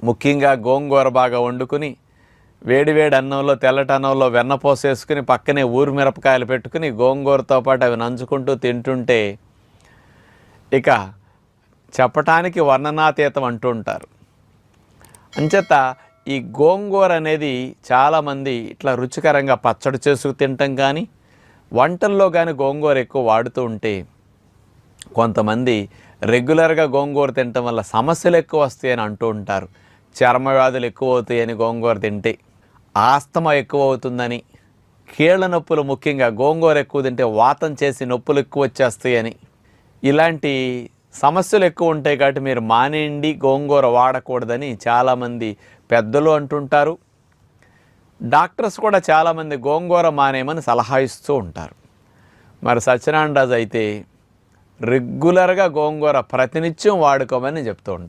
ముఖ్యంగా గోంగూర బాగా వండుకుని వేడివేడి అన్నంలో తెల్లటి అన్నంలో వెన్న పోసేసుకుని పక్కనే ఊరు మిరపకాయలు పెట్టుకుని గోంగూరతో పాటు అవి నంచుకుంటూ తింటుంటే ఇక చెప్పటానికి వర్ణనాతీతం అంటూ ఉంటారు. అంచేత ఈ గోంగూర అనేది చాలామంది ఇట్లా రుచికరంగా పచ్చడి చేసుకు తినటం కానీ వంటల్లో కానీ గోంగూర ఎక్కువ వాడుతూ ఉంటే కొంతమంది రెగ్యులర్గా గోంగూర తినటం వల్ల సమస్యలు ఎక్కువ వస్తాయని అంటూ ఉంటారు. చర్మ వ్యాధులు ఎక్కువ అవుతాయని గోంగూర తింటే, ఆస్తమా ఎక్కువ అవుతుందని, కీళ్ళ నొప్పులు ముఖ్యంగా గోంగూర ఎక్కువ తింటే వాతం చేసి నొప్పులు ఎక్కువ వచ్చేస్తాయని, ఇలాంటి సమస్యలు ఎక్కువ ఉంటాయి కాబట్టి మీరు మానేయండి గోంగూర వాడకూడదని చాలామంది పెద్దలు అంటుంటారు. డాక్టర్స్ కూడా చాలామంది గోంగూర మానేయమని సలహా ఇస్తూ ఉంటారు. మరి సత్యనారాయణ రాజు అయితే రెగ్యులర్గా గోంగూర ప్రతినిత్యం వాడుకోమని చెప్తూ ఉంటారు.